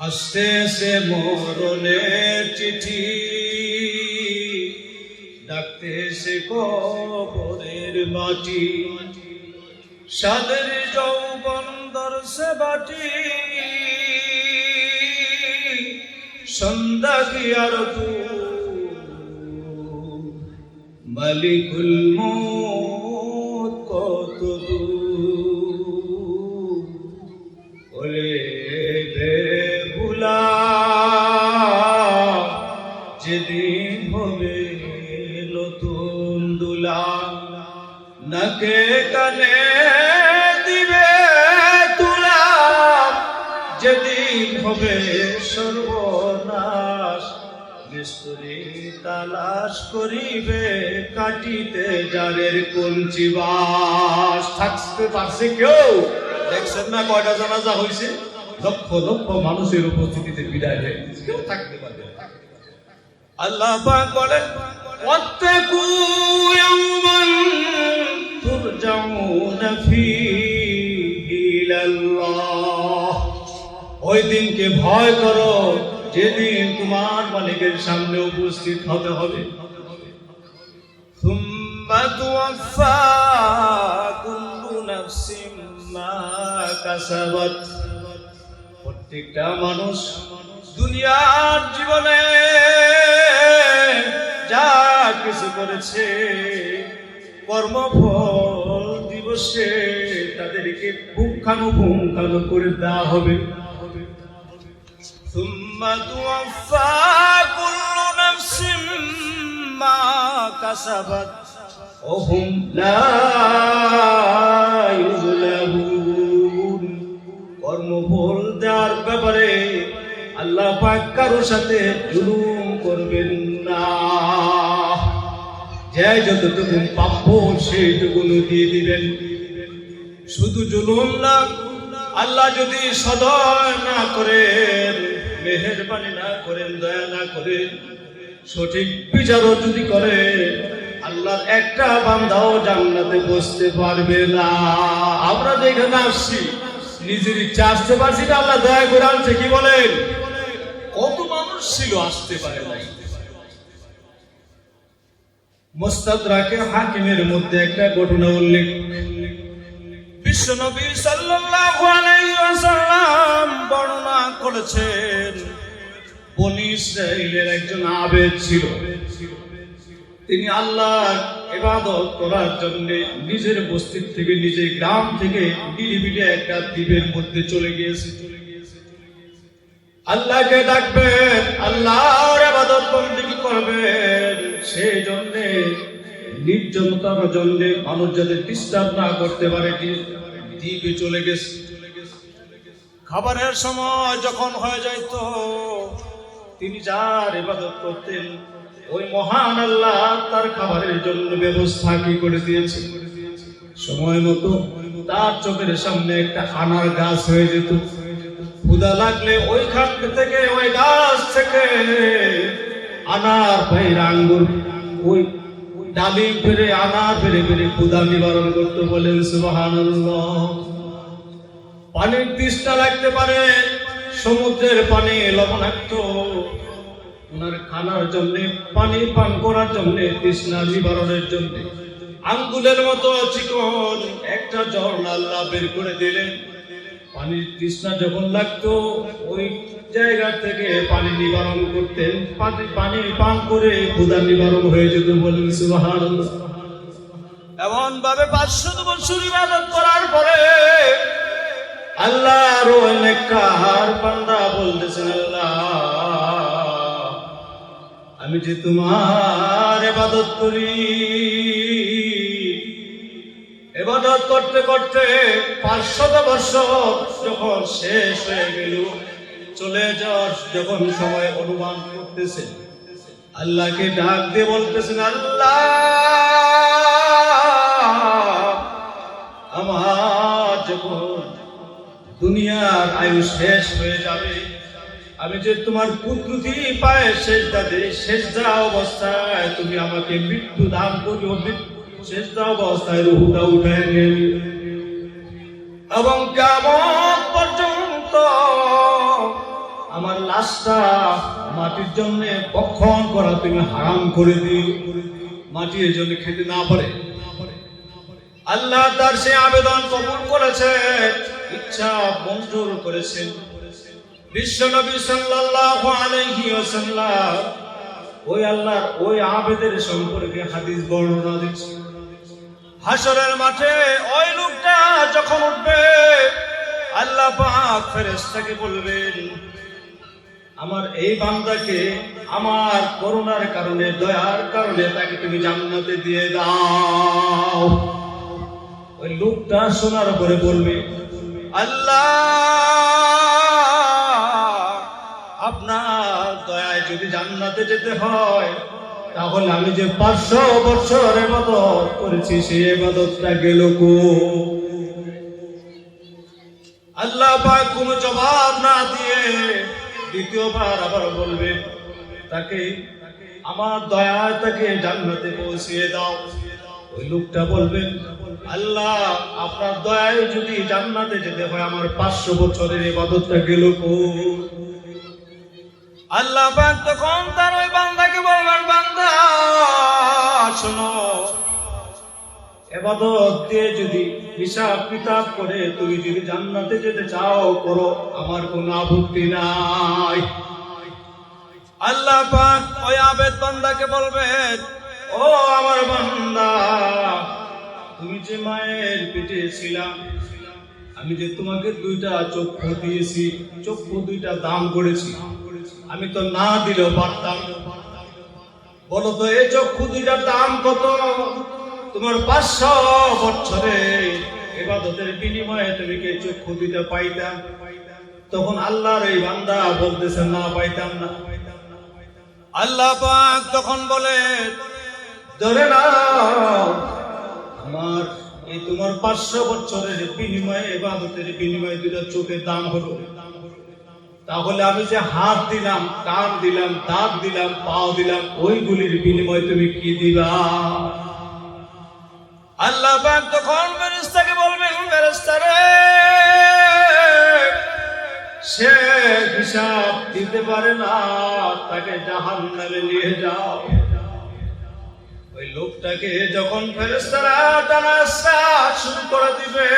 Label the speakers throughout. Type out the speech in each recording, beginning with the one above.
Speaker 1: আস্তে আস্তে মরণের চিঠি, ডাকতে সে কবরের মাটি, সাদের যৌবন দর্শে বাটি, সন্ধ্যা কি আর তু মালিকুল মউত কত দূর, ওরে বেহুলা যেদিন হবে নতুন দুলা, নাকে কানে দিবে তুলা, যেদিন হবে সর্বনাশ, মিস্ত্রি তালাশ করিবে কাটিতে জারের কঞ্চি বাস। থাকতে পারছে কেউ? দেখছেন না কয়টা জানাজা হয়েছে? লক্ষ লক্ষ মানুষের উপস্থিতিতে বিদায় হয়ে কেউ থাকতে পারবে। আল্লাহ পাক বলেন, ওয়াত্তাকু ইয়াওমান তুরজাউনা ফীহি ইলাল্লাহ, ওই দিনকে ভয় করো যেদিন তোমার মালিকের সামনে উপস্থিত হতে হবে। সুম্মা তুওয়াফা কুল্লু নাফসিন মা কাসাবাত, প্রত্যেকটা মানুষ দুনিয়ার জীবনে যা কিছু করেছে কর্মফল দিবসে তাদেরকে পুঙ্খানুপুঙ্খানু করে দেওয়া হবে। সুম্মা তুওয়াফা কুল্লু নাফসিন মা কাসাবাত ওয়া হুম লা ইউযলামুন, কর্মফল দেওয়ার ব্যাপারে আল্লাহ পাক কারোর সাথে জুলুম করবেন না। যে যতটুকু প্রাপ্য সেইটুকু দিয়ে দিবেন। শুধু জুলুম না, আল্লাহ যদি সদয় না করেন, মেহেরবানি না করেন, দয়া না করেন, সঠিক বিচারও যদি করে, আল্লাহর একটা বান্দাও জান্নাতে বসতে পারবে না। আমরা যেখানে আসছি নিজের ইচ্ছা আসতে পারছি না, আল্লাহ দয়া করে আনছে। কি বলেন? কত মানুষ ছিল আসতে পারে নাই। মুস্তাদরাকে হাকিমের মধ্যে একটা ঘটনা উল্লেখ, বিশ্বনবী সাল্লাল্লাহু আলাইহি ওয়াসাল্লাম বর্ণনা করেছেন, বনী ইসরাঈলের একজন আবেদ ছিল। তিনি আল্লাহর ইবাদত করার জন্য নিজের বস্তি থেকে, নিজের গ্রাম থেকে নিরিবিলি একটা দ্বীপের মধ্যে চলে গিয়েছে। আল্লাহকে ডাকবেন, আল্লাহর ইবাদত বন্দেগী করবেন, সেই জন্য নির্জনতার জন্য মানুষ যাতে ডিস্টার্ব না করতে পারে দ্বীপে চলে গেছে। খাবারের সময় যখন হয়ে যাইত, তিনি যার ইবাদত করতেন ওই মহান আল্লাহ তার খাবারের জন্য ব্যবস্থা কি করে দিয়েছে। সময় মতো তার চোখের সামনে একটা আনার গাছ হয়ে যেত। ক্ষুধা লাগলে ওইখান থেকে, ওই গাছ থেকে আনার বাইরে আঙ্গুর, ওই ডালিম পেরে আনার পেরে পেরে ক্ষুধা নিবারণ করতে। বলেন সুবহানাল্লাহ। পানির তৃষ্ণা লাগতে পারে, সমুদ্রের পানি লবণাক্ত, ওনার খানার জন্য, পানি পান করার জন্য, তৃষ্ণা নিবারণের জন্য আঙ্গুলের মতো চিকন একটা ঝর্ণা আল্লাহ বের করে দিলেন। পানির তৃষ্ণা যখন লাগতো ওই জায়গা থেকে পানি নিবারণ করতেন, পানি পান করে ক্ষুধা নিবারণ হয়ে যেত। বলেন সুবহানাল্লাহ। এমন ভাবে 500 বছর ইবাদত করার পরে আল্লাহর ওই নেককার বান্দা বলতেছেন, আল্লাহ আমি যে তোমার ইবাদত করি, ইবাদত করতে করতে 500 বছর যখন শেষ হয়ে গেল, চলে যাওয়ার যখন সময় অনুমান করতেছে, আল্লাহকে ডাক দিয়ে বলতেছেন, আল্লাহ আমার যখন দুনিয়ার আয়ু শেষ হয়ে যাবে, আমি যে তোমার কুদরতি পায়ে সেজদা দেই, সেজদা অবস্থায় তুমি আমাকে মৃত্যু দান করিও, সেজদা অবস্থায় রূহটা উঠায় নেবে এবং কিয়ামত পর্যন্ত আমার লাশটা মাটির জন্য ভক্ষণ করা তুমি হারাম করে দিও, মাটি এর জন্য খেতে না পারে। আল্লাহ তার সে আবেদন কবুল করেছেন, ইচ্ছা মঞ্জুর করেছেন। বিশ্বনবী সাল্লাল্লাহু আলাইহি ওয়াসাল্লাম ওই আল্লাহর ওই আবেদের সম্পর্কে হাদিস বর্ণনা দিচ্ছেন। হাসরের মাঠে ওই লোকটা যখন উঠবে, আল্লাহ পাক ফেরেশতাকে বলবেন, আমার এই বান্দাকে আমার করুণার কারণে, দয়ার কারণে তাকে তুমি জান্নাতে দিয়ে দাও। ওই লোকটা শোনার পরে বলবে, আল্লাহ আপনার দয়ায় যদি জান্নাতে যেতে হয়, তাহলে আমি যে 500 বছর ইবাদত করেছি সেই ইবাদতটা গেল কো? আল্লাহ পাক কোনো জবাব না দিয়ে দ্বিতীয়বার আবার বলবেন, তাকে আমার দয়ায় তাকে জান্নাতে পৌঁছিয়ে দাও। ওই লোকটা বলবেন, আল্লাহ আপনার দয়ায় যদি জান্নাতে যেতে হয়, আমার 500 বছরের ইবাদতটা গেল কো? আল্লাহ পাক তখন তার ওই বান্দাকে বলবেন, বান্দা শোনো, ইবাদত দিয়ে যদি হিসাব কিতাব করে তুমি যদি জান্নাতে যেতে চাও করো, আমার কোনো আপত্তি নাই। আল্লাহ পাক ওই আবেদ বান্দাকে বলবেন, ও আমার বান্দা, তুমি যে মায়ের পেটে ছিলা, আমি যে তোমাকে 2টা চক্ষু দিয়েছি, চক্ষু 2টা দান করেছি, আমি তো না দিলেও পারতাম। বলো তো এই চক্ষু 2টার দাম কত? তোমার 500 বছরে ইবাদতের বিনিময়ে তুমি কি চক্ষু 2টা পাইতাম? তখন আল্লাহর এই বান্দা বলতেছে, না পাইতাম না। আল্লাহ পাক তখন বলে, ধরে নাও আমার এই তোমার 500 বছরের বিনিময়ে, ইবাদতের বিনিময়ে 2টা চোখের দাম হলো, তাহলে আমি যে হাত দিলাম, কান দিলাম, দাঁত দিলাম, পাও দিলাম, ওইগুলির বিনিময়ে তুমি কি দিবা? আল্লাহ পাক তখন ফেরেশতাকে বলবেন, ফেরেশতা রে, সে হিসাব দিতে পারে না, তাকে জাহান্নামে নিয়ে যাও। ওই লোকটাকে যখন ফেরেশতারা টানা শুরু করে দিবে,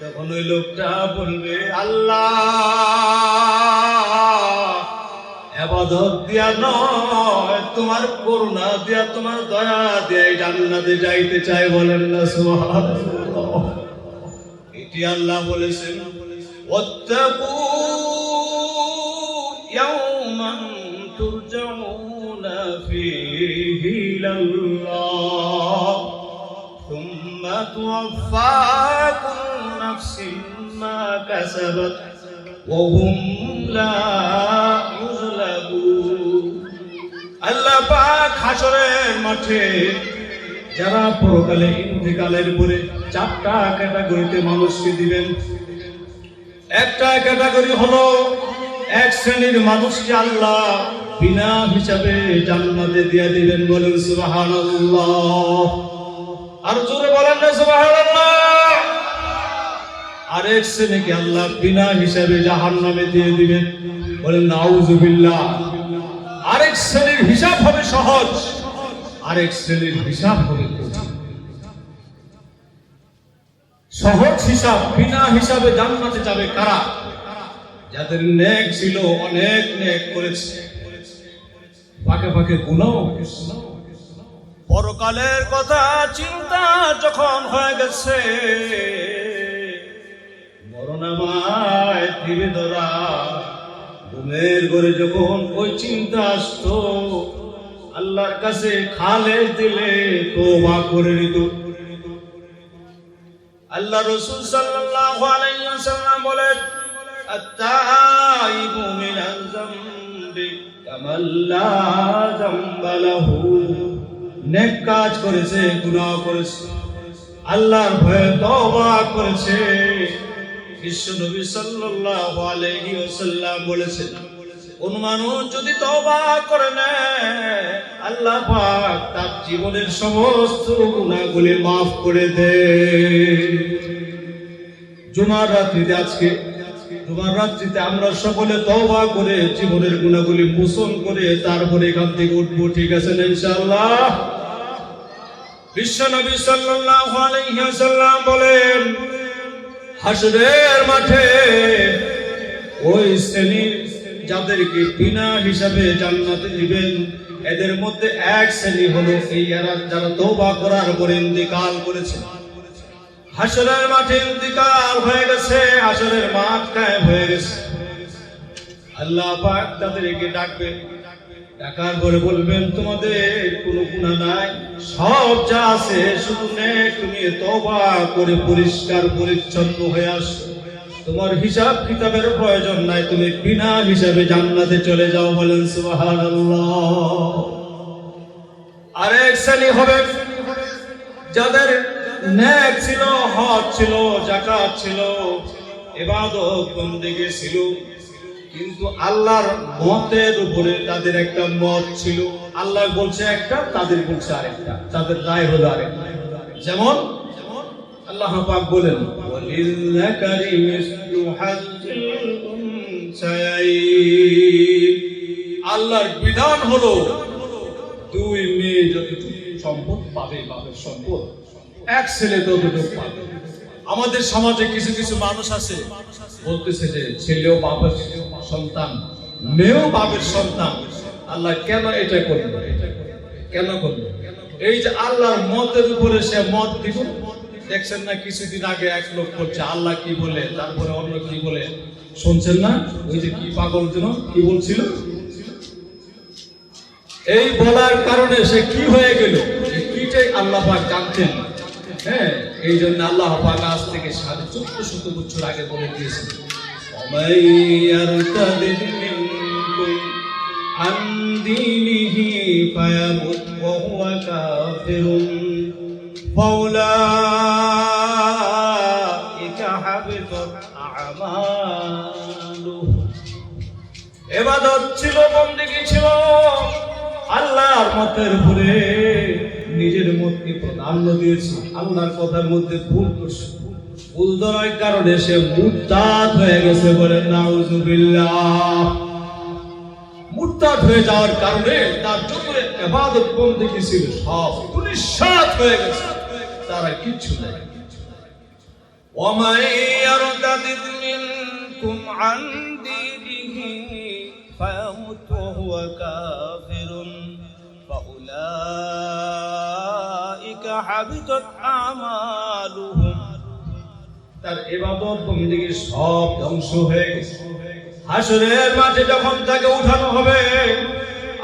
Speaker 1: তখন ওই লোকটা বলবে, আল্লাহ ইবাদত দিয়া নয়, তোমার করুণা দিয়া, তোমার দয়া দিয়া জান্নাতে যাইতে চাই। বলেন না সুবহানাল্লাহ। এটি আল্লাহ বলেছেন, ওয়াত্তাকু ইয়াওমান তুরজাউনা ফীহি ইলাল্লাহ সুম্মা তুওয়াফফা কুল্লু নাফসিন মা কাসাবাত ওয়া হুম লা ইউযলামুন। আল্লাহ পাক হাসরের মাঠে যারা পরকালে ইন্তেকালের পরে 4টা ক্যাটাগরিতে মানুষকে দিবেন। একটা ক্যাটাগরি হলো, এক শ্রেণীর মানুষকে আল্লাহ বিনা হিসাবে জান্নাতে দিয়ে দিবেন। বলেন সুবহানাল্লাহ। আর জোরে বলেন না সুবহানাল্লাহ। আরেক শ্রেণীকে আল্লাহ বিনা হিসাবে জাহান্নামে দিয়ে দিবেন। বলেন নাউযুবিল্লাহ। আরেক শ্রেণীর হিসাব হবে সহজ, আরেক শ্রেণীর হিসাব হবে কঠিন। সহজ হিসাব, বিনা হিসাবে জান্নাতে যাবে কারা? যাদের নেক ছিল, অনেক নেক করেছে, ফাঁকে ফাঁকে গুনাহ করেছে। পরকালের কথা চিন্তা যখন হয়ে গেছে, মরণামায় দিবে ধরা, ঘুমের ঘরে যখন ওই চিন্তা আসতো, আল্লাহর কাছে খালেস দিলে তওবা করে নিত। আল্লাহ রাসূল সাল্লাল্লাহু আলাইহি ওয়াসাল্লাম বলেন, আত-তাইবু মিনাল যামবি কামান লা যামবা লাহু। নেক কাজ করেছে, গুনাহ করেছে, আল্লাহর ভয়ে তওবা করেছে, বিশ্ব নবী সাল্লাল্লাহু আলাইহি ওয়াসাল্লাম বলেছেন, কোন মানুষ যদি তওবা করে নেয়, আল্লাহ পাক তার জীবনের সমস্ত গুনাহগুলি maaf করে দেয়। জুমার রাতে আজকে তোমার রাত্রিতে আমরা সকলে তওবা করে জীবনের গুনাহগুলি মোচন করে তারপরে এখান থেকে উঠবো, ঠিক আছে না ইনশাআল্লাহ? বিশ্বনবী সাল্লাল্লাহু আলাইহি ওয়াসাল্লাম বলেন, হাসরের মাঠে ওই শ্রেণীর যাদেরকে বিনা হিসাবে জান্নাতে দিবেন, এদের মধ্যে এক শ্রেণী হলো এই যারা তওবা করার পরে ইন্তেকাল করেছে। হাসরের মাঠে ইন্তেকাল হয়ে গেছে, হাসরের মাঠ কায়েম হয়ে গেছে। আল্লাহ পাক তাদেরকে ডাকবেন, ডাকার পরে বলবেন, তোমাদের কোনো গুনাহ নাই, সব যা আছে শুধু নেক, তুমি তওবা করে পরিষ্কার পরিচ্ছন্ন হয়ে আসো, তোমার হিসাব কিতাবের প্রয়োজন নাই, তুমি বিনা হিসাবে জান্নাতে চলে যাও। বলেন সুবহানাল্লাহ। আরেক শ্রেণী হবে যাদের নেক ছিল, হজ ছিল, যাকাত ছিল, ইবাদত বন্দেগী ছিল, কিন্তু আল্লাহর মতের উপরে তাদের একটা মত ছিল। আল্লাহ বলছে একটা, তাদের বলছে আরেকটা, তাদের রায় হলো আরেকটা। যেমন আল্লাহ পাক বলেন, ওয়ালিল্লাকারি মিসলু হাজ্জিল উনসায়াইন। আল্লাহর বিধান হলো দুই মেয়ে যতটুকু সম্পদ পাবে, বাপের সম্পদ, এক ছেলে ততটুকু পাবে। আমাদের সমাজে কিছু কিছু মানুষ আছে বলতেছে যে ছেলেও বাপের সন্তান, মেয়েও বাপের সন্তান। আল্লাহ কেন এটা করলো? কেন করলো? এই যে আল্লাহর মতের উপরে সে মত দিব। দেখছেন না কিছুদিন আগে এক লোক বলছে আল্লাহ কি বলে, তারপরে অন্য কি বলে, শুনছেন না? ওই যে কি পাগল যেন কি বলছিল, এই বলার কারণে সে কি হয়ে গেল, কিটাই আল্লাহ পাক জানতেন। হ্যাঁ, এই জন্য আল্লাহ পাক আজ থেকে 1450 বছর আগে বলে দিয়েছেন, ওমাইয়ারতাদিদ মিনকুম আন দীনিহি ফায়ামুত ওয়া হুয়া কাফিরুন ফাউলাইকা হাবিতাত আমালুহু। ইবাদত ছিল, বন্দেগী ছিল, আল্লাহর মতের উপরে নিজের মতকে প্রাধান্য দিয়েছে, আল্লাহর কথার মধ্যে ভুল করছে, ভুল ধরার কারণে সে মুরতাদ হয়ে গেছে। বলেন নাউযুবিল্লাহ। মুরতাদ হয়ে যাওয়ার কারণে তার যত ইবাদত বন্দেগী ছিল সব নিঃস্বার্থ হয়ে গেছে, তারা কিচ্ছু নাই। ওয়ামাই ইয়ারতাদিদ মিনকুম আন দীনিহি ফায়ামুত ওয়া হুয়া কাফিরুন ফাউলাইকা হাবিতাত আমালুহুম। তার ইবাদত বন্দেগী সব ধ্বংস হয়ে গেছে। হাসরের মাঠে যখন তাকে উঠানো হবে,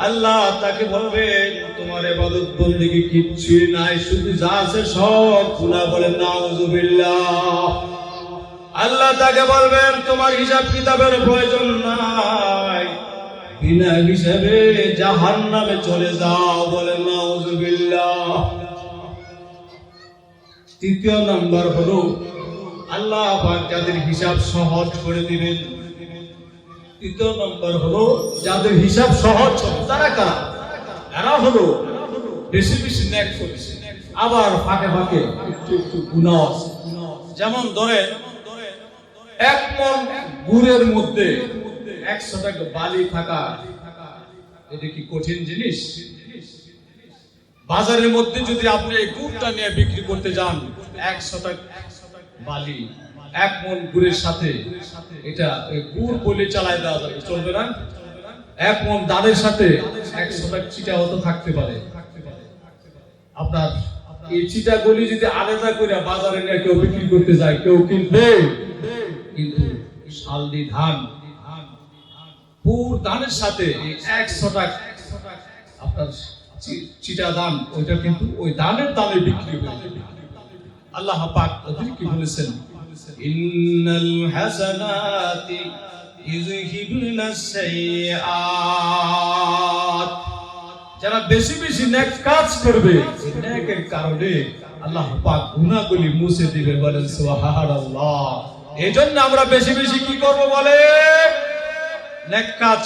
Speaker 1: আল্লাহ তাকে বলবেন, তোমার ইবাদত বন্দেগী কিচ্ছুই নাই, শুধু যা আছে সব গুনাহ। বলেন নাউযুবিল্লাহ। আল্লাহ তাকে বলবেন, তোমার হিসাব কিতাবের প্রয়োজন নাই, বিনা হিসাবে জাহান্নামে চলে যাও। বলেন নাউযুবিল্লাহ। তৃতীয় নাম্বার হলো আল্লাহ পাক যাদের হিসাব সহজ করে দিবেন। তৃতীয় নাম্বার হলো যাদের হিসাব সহজ হবে, তারা কারা? এরা হলো বেশি বেশি নেক করেছে, আবার ফাঁকে ফাঁকে একটু একটু গুনাহ আছে। যেমন ধরেন 1 মণ গুড়ের মধ্যে 100 টাকা বালি থাকা, এটা কি কঠিন জিনিস? বাজারের মধ্যে যদি আপনি এই গুড়টা নিয়ে বিক্রি করতে যান, 100 টাকা বালি 1 মণ গুড়ের সাথে, এটা গুড় বলে চালায় দেওয়া যাবে, চলবে না? 1 মণ দানের সাথে 100 টাকা চিটা হতো থাকতে পারে। আপনার এই চিটা গলি যদি আলাদা করে বাজারে নিয়ে কেউ বিক্রি করতে যায়, কেউ কিনবে, কিন্তু শালদি ধান পুর ধানের সাথে 100 টাকা আপনার চিটা ধান, ওইটা কিন্তু ওই ধানের দামে বিক্রি হয়ে যাবে। আল্লাহ পাক ওদের কি বলেছেন, ইন্নাল হাসানাতি ইযহিবনাস সাইয়্যাত। যারা বেশি বেশি নেক কাজ করবে, এই নেকের কারণে আল্লাহ পাক গুনাহগুলি মুছে দিবেন। বলেন সুবহানাল্লাহ। এইজন্য আমরা বেশি বেশি কি করব? বলে নেক কাজ